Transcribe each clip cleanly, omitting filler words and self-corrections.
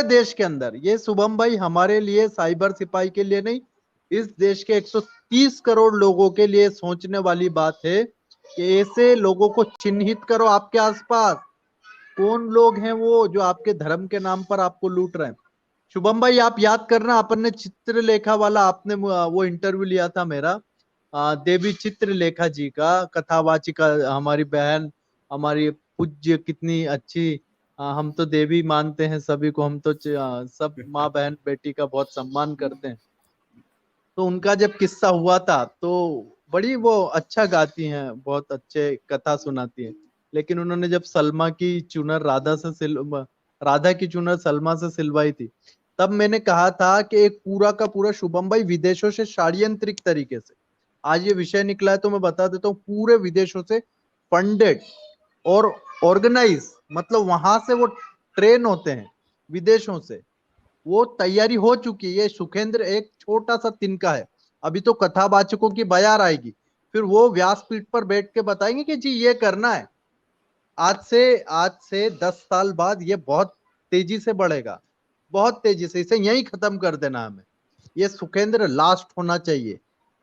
देश के अंदर, ये शुभम भाई हमारे लिए, साइबर सिपाही के लिए नहीं, इस देश के 130 करोड़ लोगों के लिए सोचने वाली बात है कि ऐसे लोगों को चिन्हित करो आपके आसपास। कौन लोग हैं वो जो आपके धर्म के नाम पर आपको लूट रहे हैं। शुभम भाई आप याद करना, अपन ने चित्रलेखा वाला, आपने वो इंटरव्यू लिया था मेरा, देवी चित्रलेखा जी का, कथावाचिका, हमारी बहन, हमारी पूज्य, कितनी अच्छी, हम तो देवी मानते हैं सभी को, हम तो सब माँ बहन बेटी का बहुत सम्मान करते हैं। तो उनका जब किस्सा हुआ था तो बड़ी वो अच्छा गाती हैं, बहुत अच्छे कथा सुनाती हैं, लेकिन उन्होंने जब सलमा की चुनर राधा की चुनर सलमा से सिलवाई थी, तब मैंने कहा था कि एक पूरा का पूरा शुभम भाई विदेशों से षड्यंत्रिक तरीके से, आज ये विषय निकला है तो मैं बता देता हूँ, पूरे विदेशों से फंडेड और ऑर्गेनाइज, मतलब वहां से वो ट्रेन होते हैं विदेशों से, वो तैयारी हो चुकी है। ये सुखेंद्र एक छोटा सा तिनका है, अभी तो कथावाचकों की बयार आएगी, फिर वो व्यासपीठ पर बैठ के बताएंगे कि जी ये करना है। आज से 10 साल बाद ये बहुत तेजी से बढ़ेगा, बहुत तेजी से, इसे यही खत्म कर देना हमें। ये सुखेंद्र लास्ट होना चाहिए,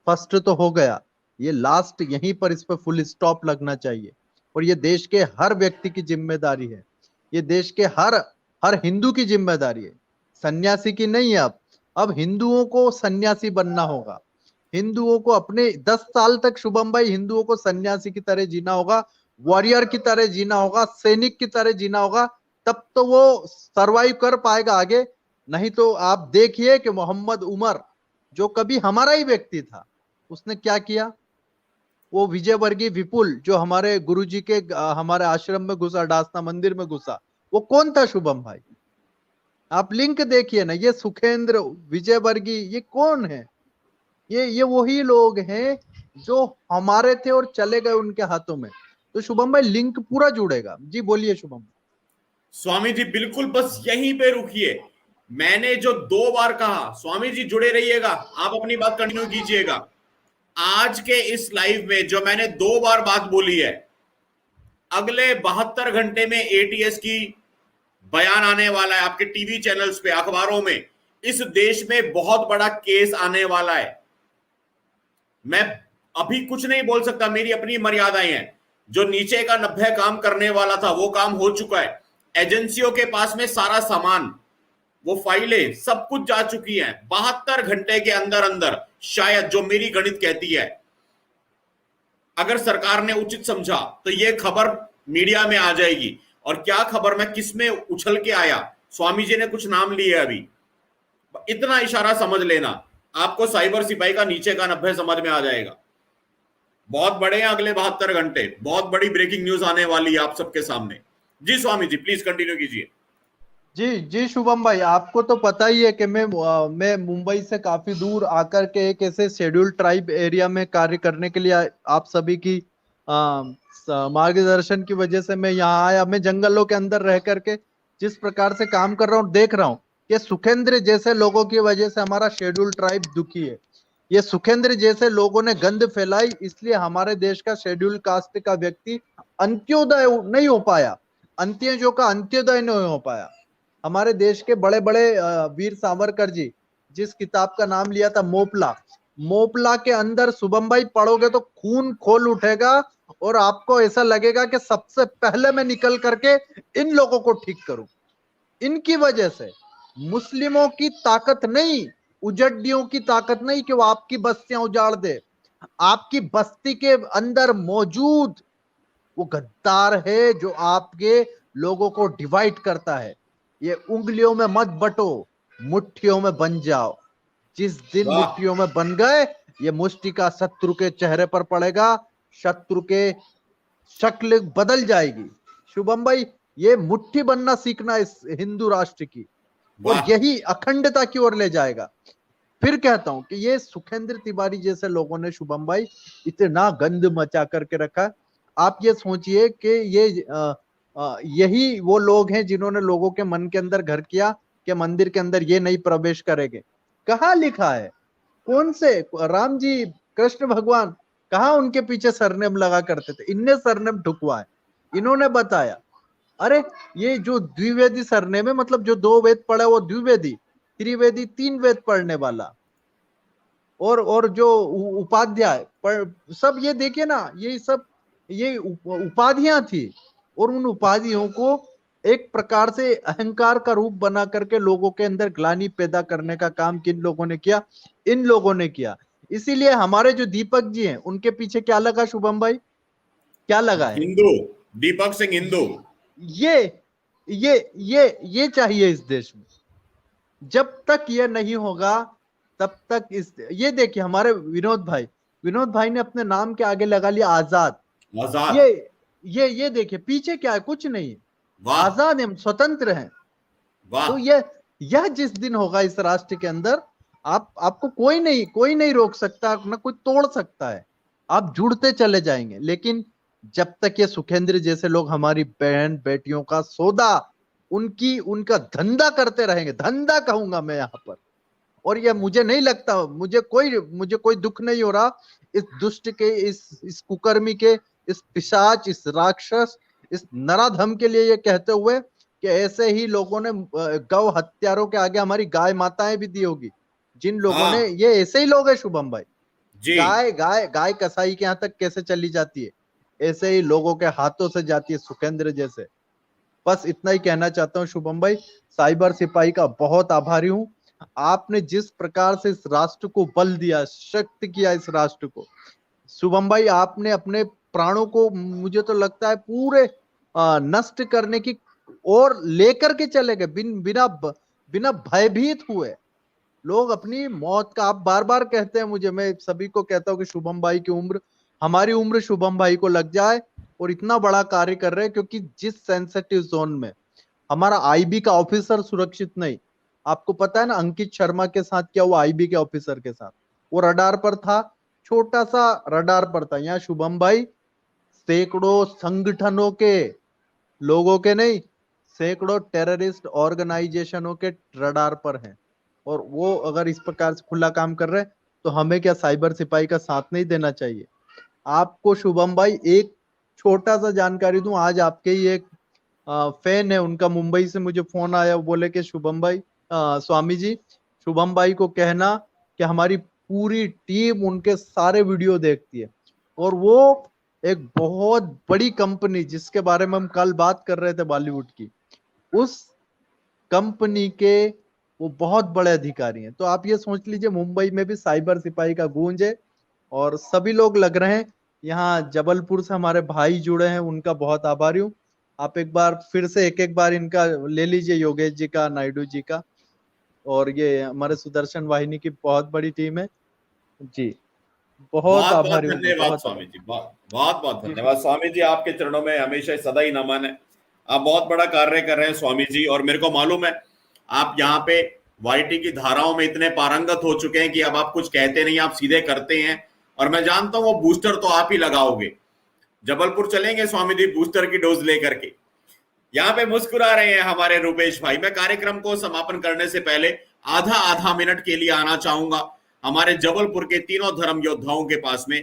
फर्स्ट तो हो गया, ये लास्ट, यहीं पर इस पर फुल स्टॉप लगना चाहिए। और ये देश के हर व्यक्ति की जिम्मेदारी है, ये देश के हर हर हिंदू की जिम्मेदारी है, सन्यासी की नहीं है। अब हिंदुओं को सन्यासी बनना होगा, हिंदुओं को अपने 10 साल तक शुभम भाई हिंदुओं को सन्यासी की तरह जीना होगा, वॉरियर की तरह जीना होगा, सैनिक की तरह जीना होगा, तब तो वो सरवाइव कर पाएगा आगे। नहीं तो आप देखिए कि मोहम्मद उमर, जो कभी हमारा ही व्यक्ति था, उसने क्या किया। वो विजयवर्गीय विपुल जो हमारे गुरुजी के हमारे आश्रम में घुसा, डासना मंदिर में घुसा, वो कौन था शुभम भाई? आप लिंक देखिए ना, ये सुखेंद्र, विजयवर्गीय, ये कौन है? ये वही लोग हैं जो हमारे थे और चले गए उनके हाथों में। तो शुभम भाई लिंक पूरा जुड़ेगा। जी बोलिए शुभम। स्वामी जी बिल्कुल, बस यहीं पे रुकिए। मैंने जो 2 बार कहा, स्वामी जी जुड़े रहिएगा, आप अपनी बात कंटिन्यू कीजिएगा। आज के इस लाइव में जो मैंने 2 बार बात बोली है, अगले 72 घंटे में एटीएस की बयान आने वाला है, आपके टीवी चैनल्स पे, अखबारों में। इस देश में बहुत बड़ा केस आने वाला है। मैं अभी कुछ नहीं बोल सकता, मेरी अपनी मर्यादाएं हैं। जो नीचे का 90 काम करने वाला था वो काम हो चुका है। एजेंसियों के पास में सारा सामान, वो फाइलें सब कुछ जा चुकी हैं। 72 घंटे के अंदर अंदर, शायद जो मेरी गणित कहती है, अगर सरकार ने उचित समझा तो ये खबर मीडिया में आ जाएगी। और क्या खबर, मैं किस में उछल के आया, स्वामी जी ने कुछ नाम लिए अभी, इतना इशारा समझ लेना, आपको साइबर सिपाही का नीचे का 90 समझ में आ जाएगा। बहुत बड़े हैं अगले 72 घंटे, बहुत बड़ी ब्रेकिंग न्यूज आने वाली है आप सबके सामने। जी स्वामी जी प्लीज कंटिन्यू कीजिए। जी जी शुभम भाई, आपको तो पता ही है कि मैं मुंबई से काफी दूर आकर के एक ऐसे शेड्यूल ट्राइब एरिया में कार्य करने के लिए आप सभी की मार्गदर्शन की वजह से मैं यहाँ आया। मैं जंगलों के अंदर रह करके जिस प्रकार से काम कर रहा हूँ, देख रहा हूँ कि सुखेंद्र जैसे लोगों की वजह से हमारा शेड्यूल ट्राइब दुखी है। ये सुखेंद्र जैसे लोगों ने गंद फैलाई, इसलिए हमारे देश का शेड्यूल कास्ट का व्यक्ति अंत्योदय नहीं हो पाया, अंत्यजों का अंत्योदय नहीं हो पाया। हमारे देश के बड़े बड़े वीर सावरकर जी, जिस किताब का नाम लिया था मोपला, मोपला के अंदर शुभम भाई पढ़ोगे तो खून खोल उठेगा और आपको ऐसा लगेगा कि सबसे पहले मैं निकल करके इन लोगों को ठीक करूं। इनकी वजह से मुस्लिमों की ताकत नहीं, उजड्डियों की ताकत नहीं कि वो आपकी बस्तियां उजाड़ दे। आपकी बस्ती के अंदर मौजूद वो गद्दार है जो आपके लोगों को डिवाइड करता है। ये उंगलियों में मत बटो, मुट्ठियों में बन जाओ। जिस दिन मुट्ठियों में बन गए, ये मुष्टि का शत्रु के चेहरे पर पड़ेगा, शत्रु के शक्ल बदल जाएगी। शुभम भाई ये मुट्ठी बनना सीखना इस हिंदू राष्ट्र की, और यही अखंडता की ओर ले जाएगा। फिर कहता हूं कि ये सुखेंद्र तिवारी जैसे लोगों ने शुभम भाई इतना गंद मचा करके रखा। आप ये सोचिए कि ये यही वो लोग हैं जिन्होंने लोगों के मन के अंदर घर किया कि मंदिर के अंदर ये नहीं प्रवेश करेंगे। कहाँ लिखा है? कौन से राम जी, कृष्ण भगवान कहाँ उनके पीछे सरनेम लगा करते थे? इनने सरनेम ठुकवा है, इन्होंने बताया। अरे ये जो द्विवेदी सरनेम है, मतलब जो 2 वेद पढ़े वो द्विवेदी, त्रिवेदी 3 वेद पढ़ने वाला, और जो उपाध्याय पर सब, ये देखिए ना, ये सब ये उपाधियां थी, और उन उपाधियों को एक प्रकार से अहंकार का रूप बना करके लोगों के अंदर ग्लानि पैदा करने का काम किन लोगों ने किया? इन लोगों ने किया। इसीलिए हमारे जो दीपक जी हैं उनके पीछे क्या लगा शुभम भाई, क्या लगा है? हिंदू, दीपक सिंह हिंदू। ये ये चाहिए इस देश में। जब तक ये नहीं होगा तब तक ये देखिए हमारे विनोद भाई ने अपने नाम के आगे लगा लिया आजाद। आजाद। ये देखिए पीछे क्या है, कुछ नहीं, वाह आजाद हम स्वतंत्र हैं। वाह। तो यह जिस दिन होगा इस राष्ट्र के अंदर, आपको कोई नहीं रोक सकता, ना कोई तोड़ सकता है, आप जुड़ते चले जाएंगे। लेकिन जब तक ये सुखेंद्र जैसे लोग हमारी बहन बेटियों का सौदा, उनका धंधा करते रहेंगे, धंधा कहूंगा मैं यहाँ पर, और ये मुझे नहीं लगता, मुझे कोई दुख नहीं हो रहा इस दुष्ट के, इस कुकर्मी के, इस पिशाच, इस राक्षस, इस नराधम के लिए ये कहते हुए कि ऐसे ही लोगों ने गौ हत्यारों के आगे हमारी गाय माताएं भी दी होगी, जिन लोगों ने, ये ऐसे ही लोग हैं शुभम भाई। जी। गाय कसाई के यहाँ तक कैसे चली जाती है, ऐसे ही लोगों के हाथों से जाती है सुखेंद्र जैसे। बस इतना ही कहना चाहता हूँ शुभम भाई, साइबर सिपाही का बहुत आभारी हूँ। आपने जिस प्रकार से इस राष्ट्र को बल दिया, शक्त किया इस राष्ट्र को, शुभम भाई आपने अपने प्राणों को, मुझे तो लगता है पूरे नष्ट करने की और लेकर के चले गए, बिना भयभीत हुए। लोग अपनी मौत का, आप बार बार कहते हैं मुझे, मैं सभी को कहता हूँ कि शुभम भाई की उम्र, हमारी उम्र शुभम भाई को लग जाए, और इतना बड़ा कार्य कर रहे हैं, क्योंकि जिस सेंसिटिव जोन में हमारा आईबी का ऑफिसर सुरक्षित नहीं, आपको पता है ना अंकित शर्मा के साथ क्या हुआ, आईबी के ऑफिसर के साथ, वो रडार पर था, छोटा सा रडार पर था। यहाँ शुभम भाई सैकड़ों संगठनों के लोगों के नहीं, सैकड़ों टेररिस्ट ऑर्गेनाइजेशनों के रडार पर हैं, और वो अगर इस प्रकार से खुला काम कर रहे हैं, तो हमें क्या साइबर सिपाही का साथ नहीं देना चाहिए? आपको शुभम भाई एक छोटा सा जानकारी दूं, आज आपके ही एक फैन है, उनका मुंबई से मुझे फोन आया, वो बोले कि शुभम भाई, स्वामी जी, शुभम भाई को कहना कि हमारी पूरी टीम उनके सारे वीडियो देखती है, और वो एक बहुत बड़ी कंपनी जिसके बारे में हम कल बात कर रहे थे बॉलीवुड की, उस कंपनी के वो बहुत बड़े अधिकारी हैं। तो आप ये सोच लीजिए मुंबई में भी साइबर सिपाही का गूंज है, और सभी लोग लग रहे हैं। यहाँ जबलपुर से हमारे भाई जुड़े हैं, उनका बहुत आभारी हूँ। आप एक बार फिर से एक बार इनका ले लीजिए, योगेश जी का, नायडू जी का, और ये हमारे सुदर्शन वाहिनी की बहुत बड़ी टीम है जी। बहुत बहुत बहुत आभारी हूँ मैं, धन्यवाद बहुत स्वामी आभारी। जी, बहुत बहुत जी धन्यवाद स्वामी जी, आपके चरणों में हमेशा सदा ही नमन है। आप बहुत बड़ा कार्य कर रहे हैं स्वामी जी, और मेरे को मालूम है आप यहाँ पे वाईटी की धाराओं में इतने पारंगत हो चुके हैं कि अब आप कुछ कहते नहीं, आप सीधे करते हैं। और मैं जानता हूं वो बूस्टर तो आप ही लगाओगे। जबलपुर चलेंगे स्वामी जी बूस्टर की डोज लेकर के। यहाँ पे मुस्कुरा रहे हैं हमारे रूपेश भाई। मैं कार्यक्रम को समापन करने से पहले आधा मिनट के लिए आना चाहूंगा हमारे जबलपुर के तीनों धर्म योद्धाओं के पास में।